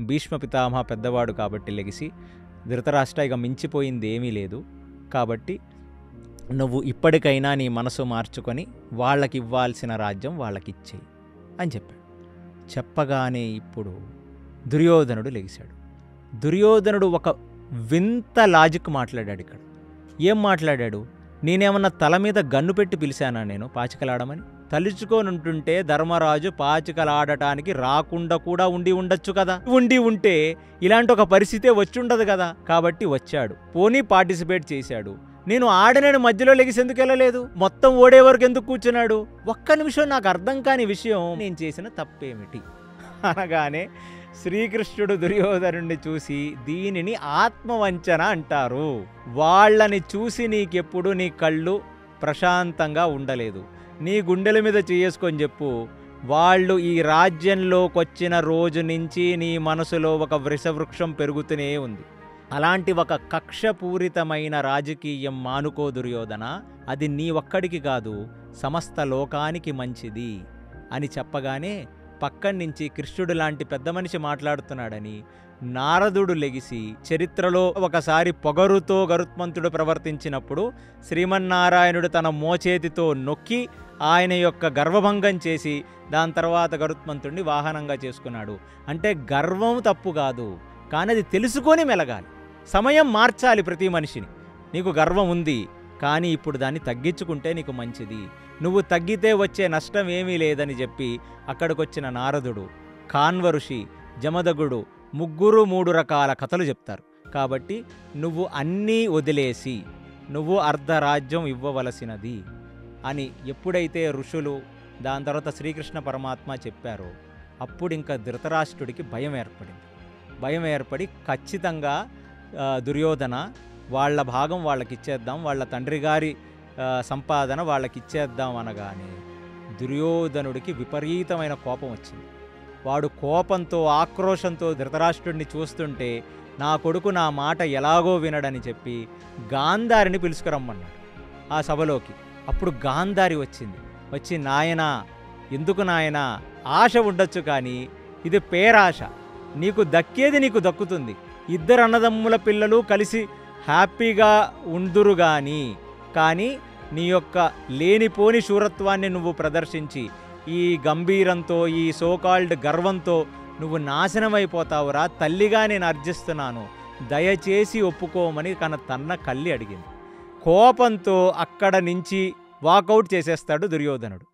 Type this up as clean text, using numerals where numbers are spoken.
భీష్మ పితామహ పెద్దవాడు కాబట్టి లెగిసి, ధృతరాష్ట్ర ఇక మించిపోయింది ఏమీ లేదు, కాబట్టి నువ్వు ఇప్పటికైనా నీ మనసు మార్చుకొని వాళ్ళకి ఇవ్వాల్సిన రాజ్యం వాళ్ళకిచ్చేయి అని చెప్పాడు. చెప్పగానే ఇప్పుడు దుర్యోధనుడు లెగిశాడు. దుర్యోధనుడు ఒక వింత లాజిక్ మాట్లాడాడు ఇక్కడ. ఏం మాట్లాడాడు? నేనేమన్నా తల మీద గన్ను పెట్టి పిలిచానా నేను పాచికలాడమని? తలుచుకోనుంటుంటే ధర్మరాజు పాచికలాడటానికి రాకుండా కూడా ఉండి ఉండొచ్చు కదా. ఉండి ఉంటే ఇలాంటి ఒక పరిస్థితే వచ్చుండదు కదా. కాబట్టి వచ్చాడు, పోనీ పార్టిసిపేట్ చేశాడు. నేను ఆడనని మధ్యలో లెగిసి ఎందుకు వెళ్ళలేదు? మొత్తం ఓడే వరకు ఎందుకు కూర్చున్నాడు? ఒక్క నిమిషం నాకు అర్థం కాని విషయం, నేను చేసిన తప్పేమిటి అనగానే శ్రీకృష్ణుడు దుర్యోధనుడిని చూసి, దీనిని ఆత్మవంచన అంటారు. వాళ్ళని చూసి నీకెప్పుడు నీ కళ్ళు ప్రశాంతంగా ఉండలేదు. నీ గుండెల మీద చేసుకొని చెప్పు, వాళ్ళు ఈ రాజ్యంలోకొచ్చిన రోజు నుంచి నీ మనసులో ఒక వృషవృక్షం పెరుగుతూనే ఉంది. అలాంటి ఒక కక్షపూరితమైన రాజకీయం మానుకో దుర్యోధన, అది నీ ఒక్కడికి కాదు సమస్త లోకానికి మంచిది అని చెప్పగానే పక్కన నుంచి కృష్ణుడు లాంటి పెద్ద మనిషి మాట్లాడుతున్నాడని నారదుడు లెగిసి, చరిత్రలో ఒకసారి పొగరుతో గరుత్మంతుడు ప్రవర్తించినప్పుడు శ్రీమన్నారాయణుడు తన మోచేతితో నొక్కి ఆయన యొక్క గర్వభంగం చేసి దాని తర్వాత గరుత్మంతుడిని వాహనంగా చేసుకున్నాడు. అంటే గర్వం తప్పు కాదు, కానీ అది తెలుసుకొని మెలగాలి. సమయం మార్చాలి ప్రతి మనిషిని. నీకు గర్వం ఉంది, కానీ ఇప్పుడు దాన్ని తగ్గించుకుంటే నీకు మంచిది. నువ్వు తగ్గితే వచ్చే నష్టం ఏమీ లేదని చెప్పి అక్కడికొచ్చిన నారదుడు, కాన్వ ఋషి, జమదగుడు ముగ్గురు 3 రకాల కథలు చెప్తారు. కాబట్టి నువ్వు అన్నీ వదిలేసి నువ్వు అర్ధరాజ్యం ఇవ్వవలసినది అని ఎప్పుడైతే ఋషులు దాని తర్వాత శ్రీకృష్ణ పరమాత్మ చెప్పారో అప్పుడు ఇంకా ధృతరాష్ట్రుడికి భయం ఏర్పడింది. భయం ఏర్పడి ఖచ్చితంగా దుర్యోధన వాళ్ళ భాగం వాళ్ళకిచ్చేద్దాం, వాళ్ళ తండ్రి గారి సంపాదన వాళ్ళకిచ్చేద్దాం అనగానే దుర్యోధనుడికి విపరీతమైన కోపం వచ్చింది. వాడు కోపంతో ఆక్రోషంతో ధృతరాష్ట్రుడిని చూస్తుంటే నా కొడుకు నా మాట ఎలాగో వినడని చెప్పి గాంధారిని పిలుచుకురమ్మన్నాడు ఆ సభలోకి. అప్పుడు గాంధారి వచ్చింది. వచ్చి, నాయనా ఎందుకు నాయనా, ఆశ ఉండొచ్చు కానీ ఇది పేరాశ, నీకు దక్కేది నీకు దక్కుతుంది. 2 అన్నదమ్ముల పిల్లలు కలిసి హ్యాపీగా ఉందురు కానీ నీ యొక్క లేనిపోని శూరత్వాన్ని నువ్వు ప్రదర్శించి ఈ గంభీరంతో ఈ సోకాల్డ్ గర్వంతో నువ్వు నాశనమైపోతావురా. తల్లిగా నేను అర్జిస్తున్నాను, దయచేసి ఒప్పుకోమని తన్న కళ్ళి అడిగింది. కోపంతో అక్కడ నుంచి వాకౌట్ చేసేస్తాడు దుర్యోధనుడు.